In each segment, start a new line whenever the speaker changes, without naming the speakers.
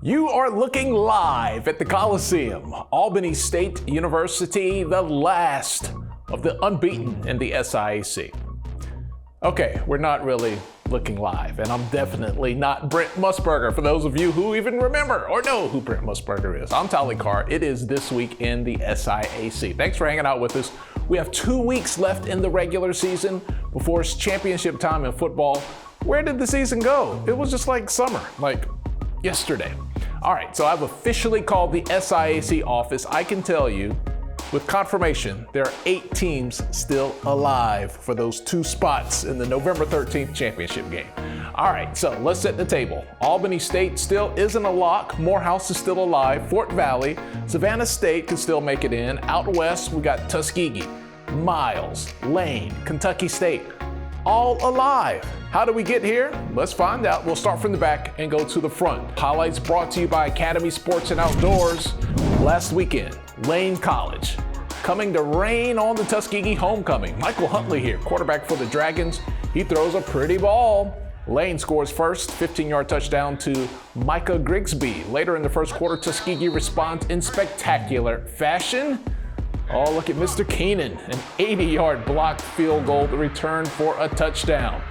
You are looking live at the Coliseum. Albany State University, the last of the unbeaten in the SIAC. Okay, we're not really looking live, and I'm definitely not Brent Musburger, for those of you who even remember or know who Brent Musburger is. I'm Tally Carr. It is This Week in the SIAC. Thanks for hanging out with us. We have 2 weeks left in the regular season before it's championship time in football. Where did the season go? It was just like summer, like yesterday. All right, so I've officially called the SIAC office. I can tell you with confirmation, there are 8 teams still alive for those 2 spots in the November 13th championship game. All right, so let's set the table. Albany State still isn't a lock. Morehouse is still alive. Fort Valley, Savannah State could still make it in. Out west, we got Tuskegee, Miles, Lane, Kentucky State, all alive. How do we get here? Let's find out. We'll start from the back and go to the front. Highlights brought to you by Academy Sports and Outdoors. Last weekend, Lane College coming to rain on the Tuskegee homecoming. Michael Huntley here, quarterback for the Dragons. He throws a pretty ball. Lane scores first, 15-yard touchdown to Micah Grigsby. Later in the first quarter, Tuskegee responds in spectacular fashion. Oh, look at Mr. Keenan, an 80-yard blocked field goal to return for a touchdown.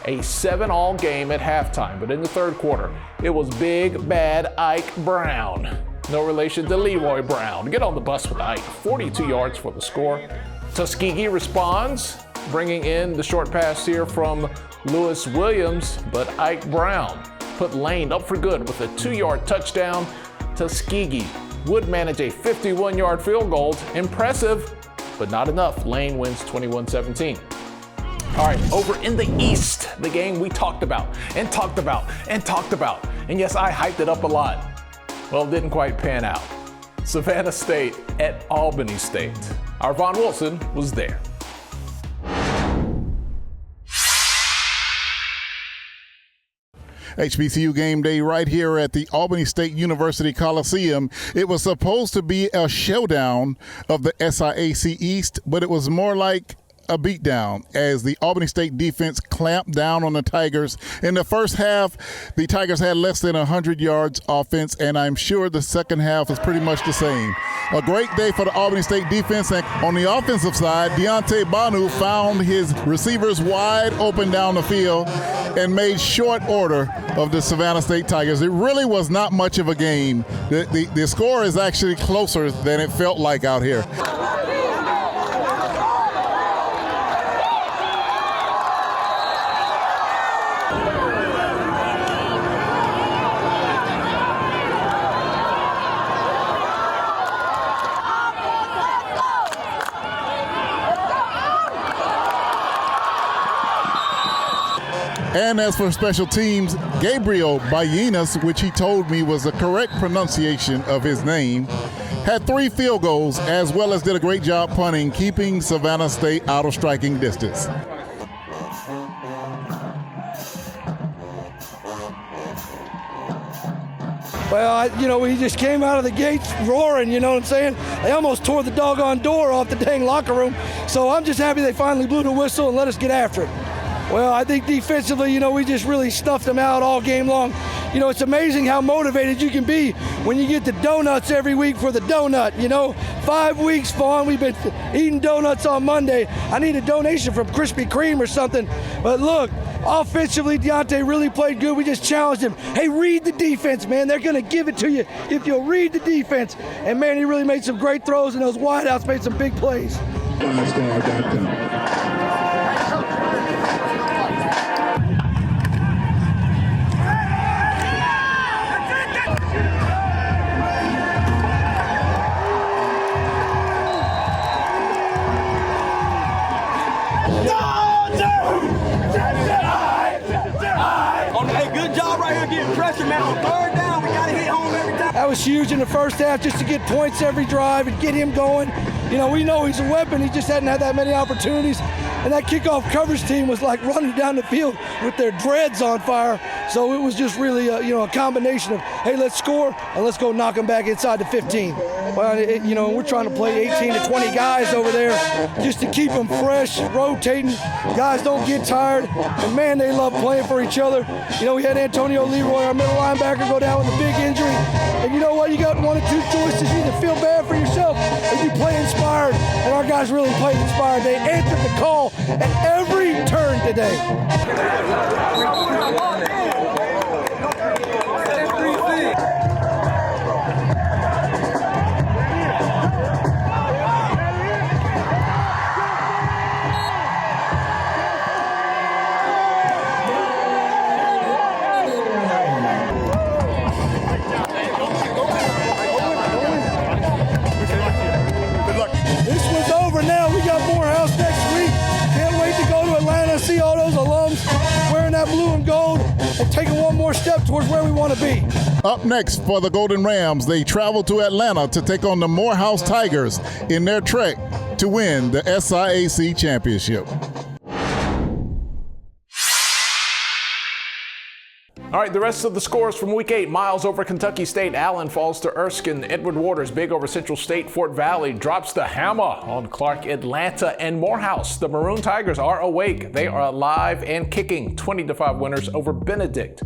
A 7-all game at halftime, but in the third quarter, it was Big Bad Ike Brown. No relation to Leroy Brown. Get on the bus with Ike. 42 yards for the score. Tuskegee responds, bringing in the short pass here from Lewis Williams, but Ike Brown put Lane up for good with a 2-yard touchdown. Tuskegee would manage a 51-yard field goal. Impressive, but not enough. Lane wins 21-17. All right, over in the East, the game we talked about and talked about and talked about. And yes, I hyped it up a lot. Well, it didn't quite pan out. Savannah State at Albany State. Our Vaughn Wilson was there.
HBCU game day right here at the Albany State University Coliseum. It was supposed to be a showdown of the SIAC East, but it was more like a beatdown as the Albany State defense clamped down on the Tigers. In the first half, the Tigers had less than 100 yards offense, and I'm sure the second half was pretty much the same. A great day for the Albany State defense, and on the offensive side, Deontay Banu found his receivers wide open down the field and made short order of the Savannah State Tigers. It really was not much of a game. The score is actually closer than it felt like out here. And as for special teams, Gabriel Ballinas, which he told me was the correct pronunciation of his name, had 3 field goals as well as did a great job punting, keeping Savannah State out of striking distance.
Well, we just came out of the gates roaring, you know what I'm saying? They almost tore the doggone door off the dang locker room. So I'm just happy they finally blew the whistle and let us get after it. Well, I think defensively, we just really stuffed them out all game long. It's amazing how motivated you can be when you get the donuts every week for the donut, 5 weeks, Vaughn, we've been eating donuts on Monday. I need a donation from Krispy Kreme or something. But look, offensively, Deontay really played good. We just challenged him. Hey, read the defense, man. They're going to give it to you if you'll read the defense. And, man, he really made some great throws, and those wideouts made some big plays. That was huge in the first half, just to get points every drive and get him going. We know he's a weapon. He just hadn't had that many opportunities. And that kickoff coverage team was like running down the field with their dreads on fire. So it was just really, a combination of, hey, let's score and let's go knock them back inside the 15. Well, we're trying to play 18 to 20 guys over there just to keep them fresh, rotating. Guys don't get tired, and man, they love playing for each other. We had Antonio Leroy, our middle linebacker, go down with a big injury. And you know what? You got one of two choices. You either feel bad for yourself or you play inspired. And our guys really played inspired. They answered the call at every turn today. See all those alums wearing that blue and gold and taking one more step towards where we want to be.
Up next for the Golden Rams, they travel to Atlanta to take on the Morehouse Tigers in their trek to win the SIAC championship.
All right, the rest of the scores from Week 8. Miles over Kentucky State. Allen falls to Erskine. Edward Waters big over Central State. Fort Valley drops the hammer on Clark Atlanta. And Morehouse, the Maroon Tigers are awake. They are alive and kicking. 20-5 winners over Benedict.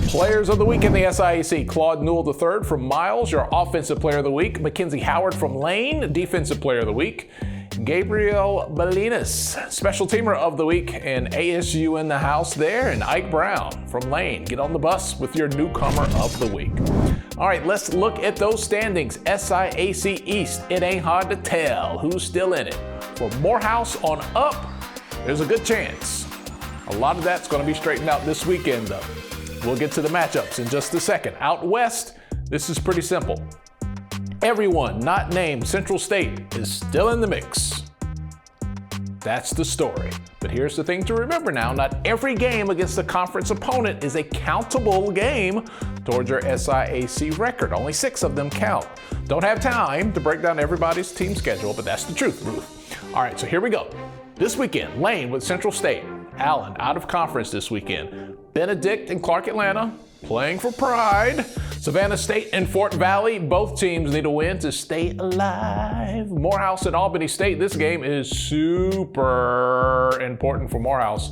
Players of the week in the SIAC. Claude Newell III from Miles, your offensive player of the week. Mackenzie Howard from Lane, defensive player of the week. Gabriel Balinas, special teamer of the week, and ASU in the house there, and Ike Brown from Lane. Get on the bus with your newcomer of the week. All right, let's look at those standings. SIAC East, it ain't hard to tell who's still in it. For Morehouse on up, there's a good chance. A lot of that's going to be straightened out this weekend, though. We'll get to the matchups in just a second. Out west, this is pretty simple. Everyone not named Central State is still in the mix. That's the story. But here's the thing to remember now. Not every game against a conference opponent is a countable game towards your SIAC record. Only 6 of them count. Don't have time to break down everybody's team schedule, but that's the truth, Ruth. All right, so here we go. This weekend, Lane with Central State. Allen out of conference this weekend. Benedict and Clark Atlanta playing for pride. Savannah State and Fort Valley, both teams need a win to stay alive. Morehouse and Albany State, this game is super important for Morehouse.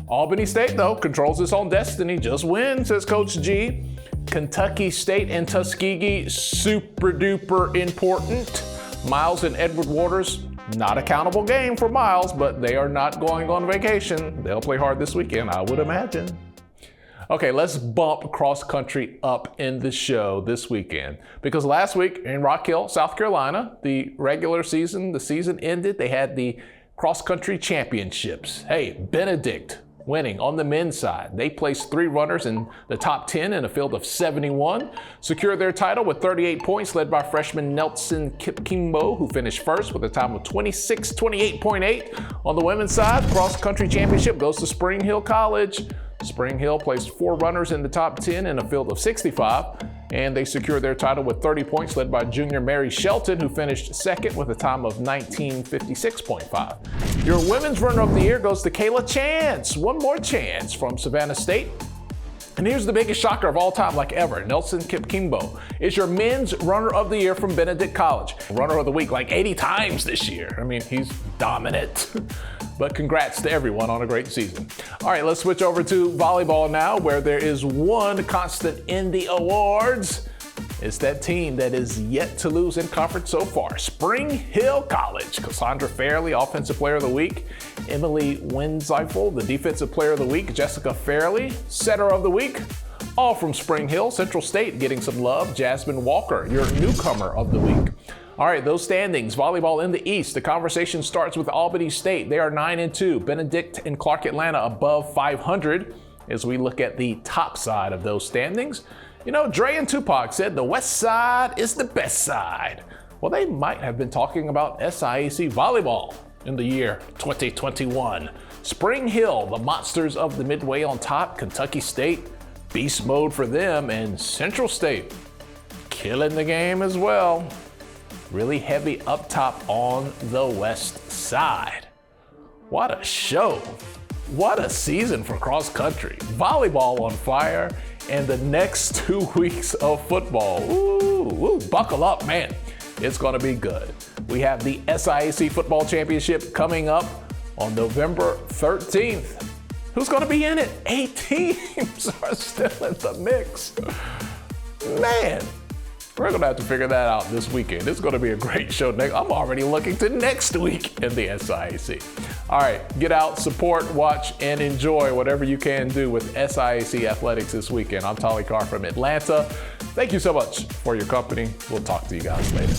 Albany State, though, controls its own destiny. Just win, says Coach G. Kentucky State and Tuskegee, super duper important. Miles and Edward Waters, not a countable game for Miles, but they are not going on vacation. They'll play hard this weekend, I would imagine. Okay, let's bump cross country up in the show this weekend. Because last week in Rock Hill, South Carolina, the season ended. They had the cross country championships. Hey, Benedict winning on the men's side. They placed 3 runners in the top 10 in a field of 71. Secured their title with 38 points, led by freshman Nelson Kipkimbo, who finished first with a time of 28.8. On the women's side, the cross country championship goes to Spring Hill College. Spring Hill placed 4 runners in the top 10 in a field of 65, and they secured their title with 30 points, led by junior Mary Shelton, who finished second with a time of 19:56.5. Your women's runner of the year goes to Kayla Chance. One more chance from Savannah State. And here's the biggest shocker of all time, like ever. Nelson Kipkimbo is your men's runner of the year from Benedict College. Runner of the week like 80 times this year. I mean, he's dominant. But congrats to everyone on a great season. All right, let's switch over to volleyball now, where there is one constant in the awards. It's that team that is yet to lose in conference so far. Spring Hill College. Cassandra Fairley, Offensive Player of the Week. Emily Wenzeifel, the Defensive Player of the Week. Jessica Fairley, Setter of the Week. All from Spring Hill. Central State getting some love. Jasmine Walker, your Newcomer of the Week. All right, those standings. Volleyball in the East. The conversation starts with Albany State. They are 9-2. Benedict and Clark Atlanta above 500. As we look at the top side of those standings, you know, Dre and Tupac said the West Side is the best side. Well, they might have been talking about SIAC volleyball in the year 2021. Spring Hill, the monsters of the Midway on top. Kentucky State, beast mode for them. And Central State, killing the game as well. Really heavy up top on the West Side. What a show What a season for cross country. Volleyball on fire, and the next 2 weeks of football. Ooh, buckle up, man. It's going to be good. We have the SIAC Football Championship coming up on November 13th. Who's going to be in it? 8 teams are still in the mix. Man, we're going to have to figure that out this weekend. It's going to be a great show. I'm already looking to next week in the SIAC. All right, get out, support, watch, and enjoy whatever you can do with SIAC athletics this weekend. I'm Tolly Carr from Atlanta. Thank you so much for your company. We'll talk to you guys later.